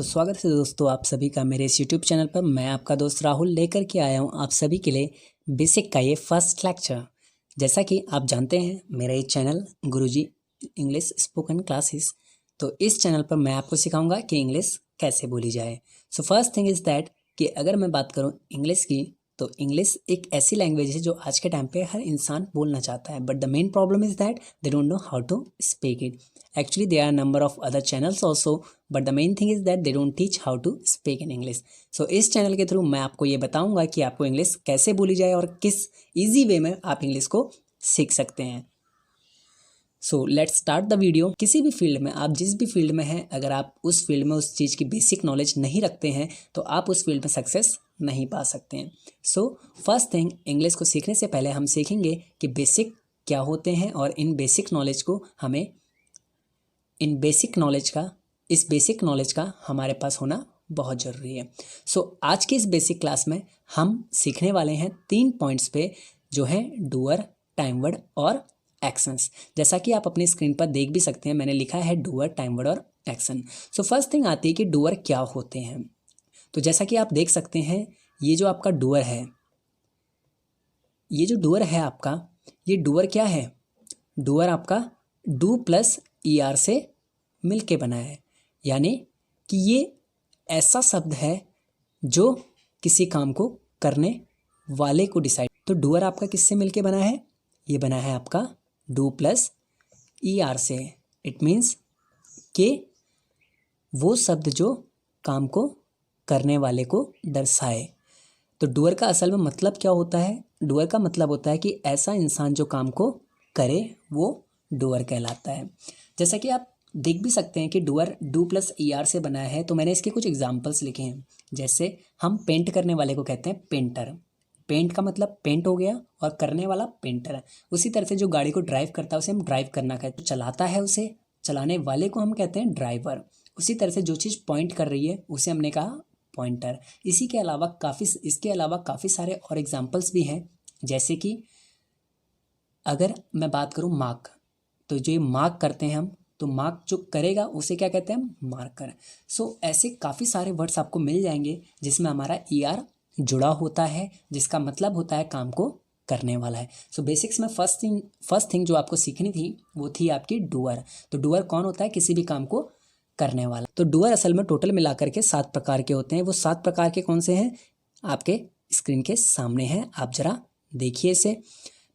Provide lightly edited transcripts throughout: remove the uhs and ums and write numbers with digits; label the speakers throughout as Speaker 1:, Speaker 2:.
Speaker 1: तो स्वागत है दोस्तों आप सभी का मेरे इस यूट्यूब चैनल पर। मैं आपका दोस्त राहुल लेकर के आया हूँ आप सभी के लिए बेसिक का ये फर्स्ट लेक्चर। जैसा कि आप जानते हैं मेरा ये चैनल गुरुजी इंग्लिश स्पोकन क्लासेस, तो इस चैनल पर मैं आपको सिखाऊंगा कि इंग्लिश कैसे बोली जाए। So first thing is that कि अगर मैं बात करूँ इंग्लिश की, तो इंग्लिश एक ऐसी लैंग्वेज है जो आज के टाइम पे हर इंसान बोलना चाहता है, but the main problem is that they don't know how to speak it. Actually, there are a number of other channels also, but the main thing is that they don't teach how to speak in English. So इस channel के through मैं आपको ये बताऊंगा कि आपको English कैसे बोली जाए और किस इजी वे में आप इंग्लिश को सीख सकते हैं। So let's start the video. किसी भी फील्ड में, आप जिस भी फील्ड में हैं, अगर आप उस फील्ड में उस चीज़ की बेसिक नॉलेज नहीं रखते हैं तो आप उस फील्ड में सक्सेस नहीं पा सकते हैं। सो फर्स्ट थिंग, इंग्लिश को सीखने से पहले हम सीखेंगे कि बेसिक क्या होते हैं और इन बेसिक नॉलेज को हमें इस बेसिक नॉलेज का हमारे पास होना बहुत ज़रूरी है। सो आज की इस बेसिक क्लास में हम सीखने वाले हैं 3 पॉइंट्स पे, जो हैं डूअर, टाइम वर्ड और एक्शंस। जैसा कि आप अपनी स्क्रीन पर देख भी सकते हैं, मैंने लिखा है डूअर, टाइम वर्ड और एक्शन। सो फर्स्ट थिंग आती है कि डूअर क्या होते हैं। तो जैसा कि आप देख सकते हैं, ये जो आपका डूअर है, ये जो डूअर है आपका, ये डूअर क्या है? डूअर आपका डू प्लस ER से मिल के बना है, यानी कि ये ऐसा शब्द है जो किसी काम को करने वाले को डिसाइड। तो डूअर आपका किससे मिल के बना है? ये बना है आपका डू प्लस ER से। इट मीन्स कि वो शब्द जो काम को करने वाले को दर्शाए। तो डूअर का असल में मतलब क्या होता है? डूअर का मतलब होता है कि ऐसा इंसान जो काम को करे वो डूअर कहलाता है। जैसा कि आप देख भी सकते हैं कि डूअर डू प्लस ER से बना है, तो मैंने इसके कुछ एग्जांपल्स लिखे हैं। जैसे हम पेंट करने वाले को कहते हैं पेंटर। पेंट का मतलब पेंट हो गया और करने वाला पेंटर है। उसी तरह से जो गाड़ी को ड्राइव करता है उसे हम ड्राइव करना कहते हैं। चलाता है उसे चलाने वाले को हम कहते हैं ड्राइवर। उसी तरह से जो चीज़ पॉइंट कर रही है उसे हमने कहा पॉइंटर। इसके अलावा काफ़ी सारे और एग्जाम्पल्स भी हैं। जैसे कि अगर मैं बात करूँ मार्क, तो जो ये मार्क करते हैं हम, तो मार्क जो करेगा उसे क्या कहते हैं? हम मार्कर। सो ऐसे काफ़ी सारे वर्ड्स आपको मिल जाएंगे जिसमें हमारा ER जुड़ा होता है, जिसका मतलब होता है काम को करने वाला है। सो बेसिक्स में फर्स्ट थिंग जो आपको सीखनी थी वो थी आपकी डूअर। तो डूअर कौन होता है? किसी भी काम को करने वाला। तो डूअर असल में टोटल मिलाकर के 7 प्रकार के होते हैं। वो 7 प्रकार के कौन से हैं? आपके स्क्रीन के सामने हैं, आप जरा देखिए इसे।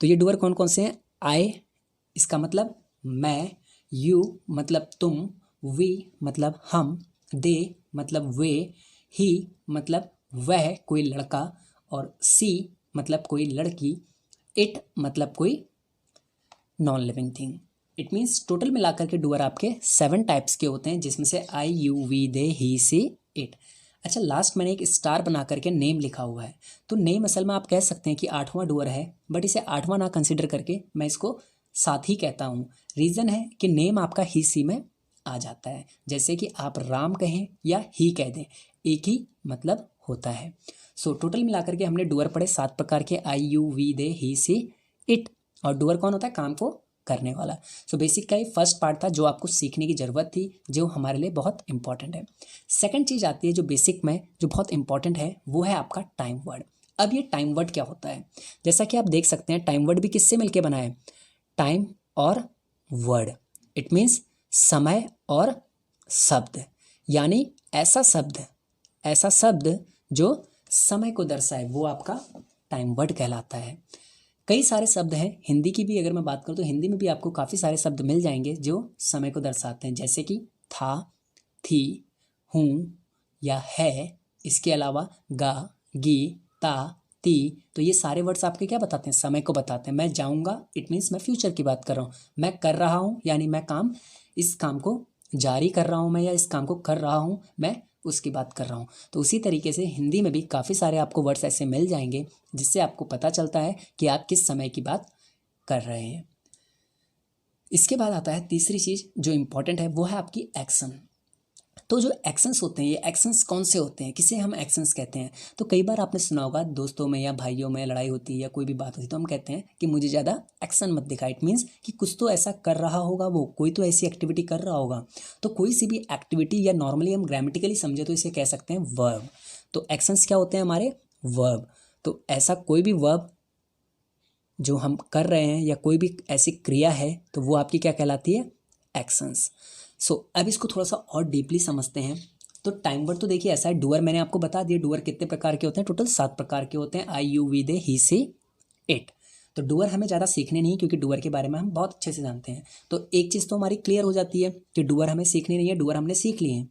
Speaker 1: तो ये डूअर कौन कौन से हैं? आई, इसका मतलब मैं, यू मतलब तुम, वी मतलब हम, दे मतलब वे, ही मतलब वह कोई लड़का, और सी मतलब कोई लड़की, इट मतलब कोई non living thing. It means total मिलाकर के डूअर आपके 7 टाइप्स के होते हैं, जिसमें से I, you, we, they, he, she, it. अच्छा, लास्ट मैंने एक स्टार बना करके नेम लिखा हुआ है। तो नेम असल में आप कह सकते हैं कि 8वां डूअर है, बट इसे 8वां ना कंसिडर करके मैं इसको 7 ही कहता हूँ। रीज़न है कि नेम आपका ही सी में आ जाता है। जैसे कि आप राम कहें या ही कह दें, एक ही मतलब होता है। सो टोटल मिलाकर के हमने डूअर पढ़े 7 प्रकार के, I, you, we, they, he, she, it. और डूअर कौन होता है? काम को करने वाला। सो बेसिक का ये फर्स्ट पार्ट था जो आपको सीखने की ज़रूरत थी, जो हमारे लिए बहुत इंपॉर्टेंट है। सेकंड चीज़ आती है जो बेसिक में जो बहुत इंपॉर्टेंट है, वो है आपका टाइम वर्ड। अब ये टाइम वर्ड क्या होता है? जैसा कि आप देख सकते हैं, टाइम वर्ड भी किससे मिलके बना है? टाइम और वर्ड। इट मीन्स समय और शब्द, यानी ऐसा शब्द जो समय को दर्शाए वो आपका टाइम वर्ड कहलाता है। कई सारे शब्द हैं। हिंदी की भी अगर मैं बात करूँ तो हिंदी में भी आपको काफ़ी सारे शब्द मिल जाएंगे जो समय को दर्शाते हैं, जैसे कि था, थी, हूँ या है। इसके अलावा गा, गी, ता, ती। तो ये सारे वर्ड्स आपके क्या बताते हैं? समय को बताते हैं। मैं जाऊँगा, इट मीन्स मैं फ्यूचर की बात कर रहा हूँ। मैं कर रहा हूँ, यानी मैं इस काम को जारी कर रहा हूँ मैं, या इस काम को कर रहा हूँ मैं, उसकी बात कर रहा हूँ। तो उसी तरीके से हिंदी में भी काफ़ी सारे आपको वर्ड्स ऐसे मिल जाएंगे जिससे आपको पता चलता है कि आप किस समय की बात कर रहे हैं। इसके बाद आता है तीसरी चीज़ जो इम्पोर्टेंट है, वो है आपकी एक्शन। तो जो एक्शंस होते हैं, ये एक्शंस कौन से होते हैं, किसे हम एक्शंस कहते हैं? तो कई बार आपने सुना होगा दोस्तों में या भाइयों में लड़ाई होती है या कोई भी बात होती है तो हम कहते हैं कि मुझे ज़्यादा एक्शन मत दिखा। इट मीन्स कि कुछ तो ऐसा कर रहा होगा, वो कोई तो ऐसी एक्टिविटी कर रहा होगा। तो कोई सी भी एक्टिविटी, या नॉर्मली हम ग्रामेटिकली समझे तो इसे कह सकते हैं वर्ब। तो एक्शंस क्या होते हैं हमारे? वर्ब। तो ऐसा कोई भी वर्ब जो हम कर रहे हैं या कोई भी ऐसी क्रिया है तो वो आपकी क्या कहलाती है? एक्शंस। सो अब इसको थोड़ा सा और डीपली समझते हैं। तो टाइम वर्ड तो देखिए ऐसा है, डूअर मैंने आपको बता दिया। डूअर कितने प्रकार के होते हैं? टोटल 7 प्रकार के होते हैं। I, you, we, they, he, she, it. तो डूअर हमें ज़्यादा सीखने नहीं, क्योंकि डूअर के बारे में हम बहुत अच्छे से जानते हैं। तो एक चीज़ तो हमारी क्लियर हो जाती है कि डूअर हमें सीखनी नहीं है, डूअर हमने सीख लिए हैं।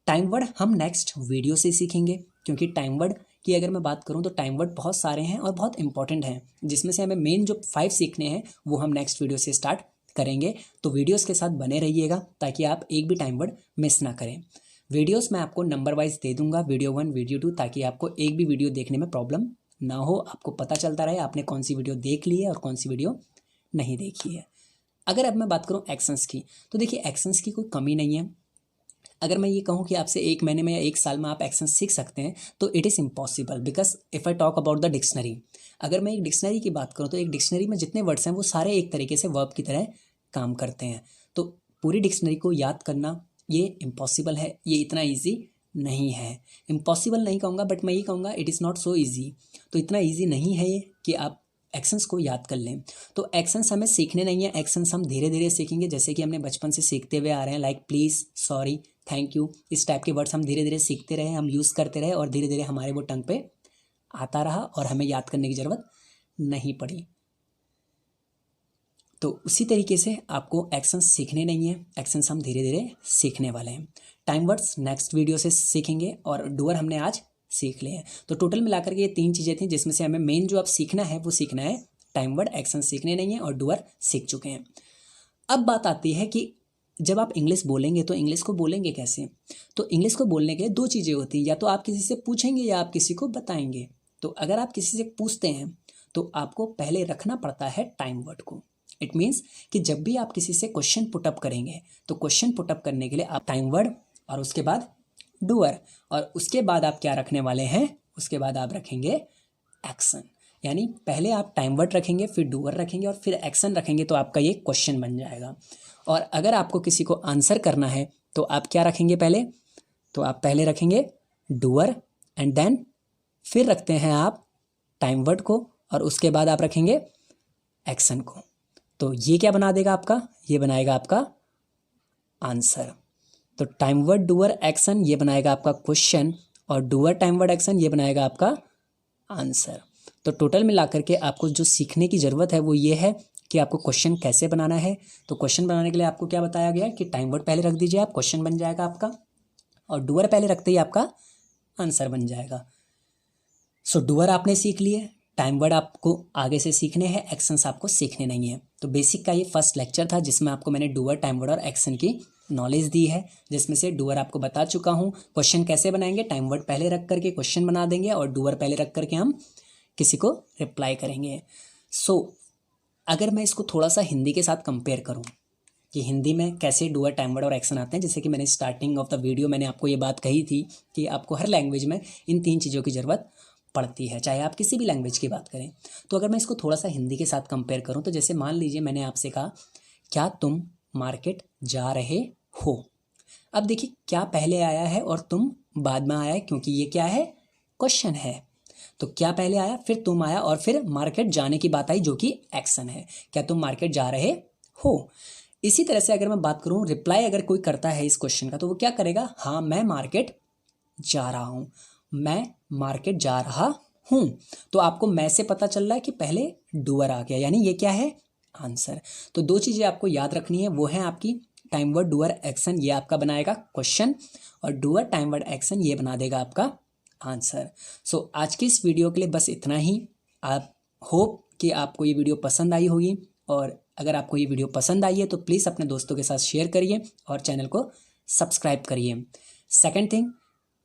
Speaker 1: टाइम वर्ड हम नेक्स्ट वीडियो से सीखेंगे, क्योंकि टाइम वर्ड की अगर मैं बात करूं तो टाइम वर्ड बहुत सारे हैं और बहुत इंपॉर्टेंट हैं, जिसमें से हमें मेन जो 5 सीखने हैं वो हम नेक्स्ट वीडियो से स्टार्ट करेंगे। तो वीडियोस के साथ बने रहिएगा ताकि आप एक भी टाइम वर्ड मिस ना करें। वीडियोस मैं आपको नंबर वाइज दे दूंगा, वीडियो 1, वीडियो 2, ताकि आपको एक भी वीडियो देखने में प्रॉब्लम ना हो, आपको पता चलता रहे आपने कौन सी वीडियो देख ली है और कौन सी वीडियो नहीं देखी है। अगर अब मैं बात करूँ एक्शंस की, तो देखिए एक्शंस की कोई कमी नहीं है। अगर मैं ये कहूँ कि आपसे 1 महीने में या 1 साल में आप एक्शन सीख सकते हैं तो it is impossible, because if I talk about the dictionary, अगर मैं एक डिक्शनरी की बात करूँ तो एक डिक्शनरी में जितने वर्ड्स हैं वो सारे एक तरीके से वर्ब की तरह काम करते हैं। तो पूरी डिक्शनरी को याद करना ये इम्पॉसिबल है, ये इतना ईजी नहीं है। इम्पॉसिबल नहीं कहूँगा, बट मैं ये कहूँगा it is not so easy. तो इतना ईजी नहीं है ये कि आप एक्शंस को याद कर लें। तो एक्शंस हमें सीखने नहीं है, एक्शंस हम धीरे धीरे सीखेंगे, जैसे कि हमने बचपन से सीखते हुए आ रहे हैं। Like please, sorry, thank you, इस टाइप के वर्ड्स हम धीरे धीरे सीखते रहे, हम यूज़ करते रहे और धीरे धीरे हमारे वो टंग पे आता रहा और हमें याद करने की ज़रूरत नहीं पड़ी। तो उसी तरीके से आपको एक्शंस सीखने नहीं है, एक्शंस हम धीरे धीरे सीखने वाले हैं। टाइम वर्ड्स नेक्स्ट वीडियो से सीखेंगे और डूअर हमने आज सीख लिए हैं। तो टोटल मिलाकर के ये 3 चीज़ें थी जिसमें से हमें मेन जो अब सीखना है वो सीखना है टाइम वर्ड। एक्शन सीखने नहीं है और डूअर सीख चुके हैं। अब बात आती है कि जब आप इंग्लिश बोलेंगे तो इंग्लिश को बोलेंगे कैसे? तो इंग्लिश को बोलने के लिए 2 चीज़ें होती हैं, या तो आप किसी से पूछेंगे या आप किसी को बताएंगे। तो अगर आप किसी से पूछते हैं तो आपको पहले रखना पड़ता है टाइम वर्ड को। इट मीन्स कि जब भी आप किसी से क्वेश्चन पुटअप करेंगे तो क्वेश्चन पुटअप करने के लिए आप टाइम वर्ड और उसके बाद डूअर, और उसके बाद आप क्या रखने वाले हैं? उसके बाद आप रखेंगे एक्शन। यानी पहले आप टाइम वर्ड रखेंगे, फिर डूअर रखेंगे और फिर एक्शन रखेंगे, तो आपका ये क्वेश्चन बन जाएगा। और अगर आपको किसी को आंसर करना है तो आप क्या रखेंगे पहले? तो आप पहले रखेंगे डूअर एंड देन फिर रखते हैं आप टाइम वर्ड को और उसके बाद आप रखेंगे एक्शन को। तो ये क्या बना देगा आपका? ये बनाएगा आपका आंसर। तो टाइम वर्ड डूअर एक्शन ये बनाएगा आपका क्वेश्चन और डूअर टाइम वर्ड एक्शन ये बनाएगा आपका आंसर। तो टोटल मिलाकर के आपको जो सीखने की ज़रूरत है वो ये है कि आपको क्वेश्चन कैसे बनाना है। तो क्वेश्चन बनाने के लिए आपको क्या बताया गया कि टाइम वर्ड पहले रख दीजिए, आप क्वेश्चन बन जाएगा आपका, और डूअर पहले रखते ही आपका आंसर बन जाएगा। सो डूअर आपने सीख लिए, टाइम वर्ड आपको आगे से सीखने हैं, एक्शंस आपको सीखने नहीं है। तो बेसिक का ये फर्स्ट लेक्चर था जिसमें आपको मैंने डूअर, टाइम वर्ड और एक्शन की नॉलेज दी है, जिसमें से डूअर आपको बता चुका हूँ। क्वेश्चन कैसे बनाएंगे? टाइम वर्ड पहले रख करके क्वेश्चन बना देंगे और डूअर पहले रख करके हम किसी को रिप्लाई करेंगे। सो अगर मैं इसको थोड़ा सा हिंदी के साथ कंपेयर करूँ कि हिंदी में कैसे डूअर, टाइम वर्ड और एक्शन आते हैं, जैसे कि मैंने स्टार्टिंग ऑफ द वीडियो मैंने आपको ये बात कही थी कि आपको हर लैंग्वेज में इन 3 चीज़ों की ज़रूरत पड़ती है, चाहे आप किसी भी लैंग्वेज की बात करें। तो अगर मैं इसको थोड़ा सा हिंदी के साथ कंपेयर करूँ तो जैसे मान लीजिए मैंने आपसे कहा क्या तुम मार्केट जा रहे हो। अब देखिए क्या पहले आया है और तुम बाद में आया है, क्योंकि ये क्या है? क्वेश्चन है। तो क्या पहले आया, फिर तुम आया और फिर मार्केट जाने की बात आई जो कि एक्शन है। क्या तुम मार्केट जा रहे हो? इसी तरह से अगर मैं बात करूँ रिप्लाई अगर कोई करता है इस क्वेश्चन का तो वो क्या करेगा? हाँ मैं मार्केट जा रहा हूँ, मैं मार्केट जा रहा हूँ। तो आपको मैं से पता चल रहा है कि पहले डूअर आ गया, यानी ये क्या है? आंसर। तो 2 चीज़ें आपको याद रखनी है, वो है आपकी टाइम वर्ड डूअर एक्शन, ये आपका बनाएगा क्वेश्चन, और डूअर टाइम वर्ड एक्शन ये बना देगा आपका आंसर। सो आज की इस वीडियो के लिए बस इतना ही। आप होप कि आपको ये वीडियो पसंद आई होगी, और अगर आपको ये वीडियो पसंद आई है तो प्लीज़ अपने दोस्तों के साथ शेयर करिए और चैनल को सब्सक्राइब करिए। सेकेंड थिंग,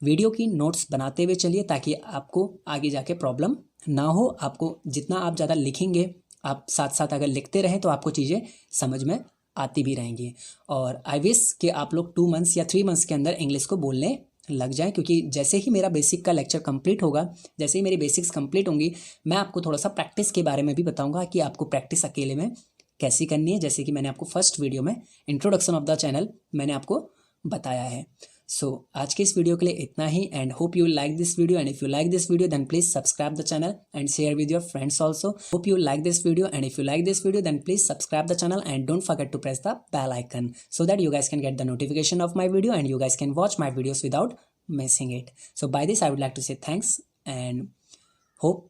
Speaker 1: वीडियो की नोट्स बनाते हुए चलिए ताकि आपको आगे जाके प्रॉब्लम ना हो। आपको जितना आप ज़्यादा लिखेंगे, आप साथ साथ अगर लिखते रहें तो आपको चीज़ें समझ में आती भी रहेंगी। और आई विश कि आप लोग 2 मंथ्स या 3 मंथ्स के अंदर इंग्लिश को बोलने लग जाएं, क्योंकि जैसे ही मेरा बेसिक का लेक्चर कंप्लीट होगा, जैसे ही मेरी बेसिक्स कंप्लीट होंगी, मैं आपको थोड़ा सा प्रैक्टिस के बारे में भी बताऊंगा कि आपको प्रैक्टिस अकेले में कैसी करनी है, जैसे कि मैंने आपको फर्स्ट वीडियो में इंट्रोडक्शन ऑफ द चैनल मैंने आपको बताया है। सो आज के इस वीडियो के लिए इतना ही, and hope you like this video, and if you like this video then please subscribe the channel and share with your friends also. Hope you like this video, and if you like this video then please subscribe the channel and don't forget to press the bell icon so that you guys can get the notification of my video and you guys can watch my videos without missing it. So by this I would like to say thanks and hope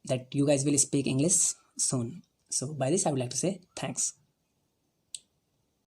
Speaker 1: that you guys will speak English soon. So by this I would like to say thanks.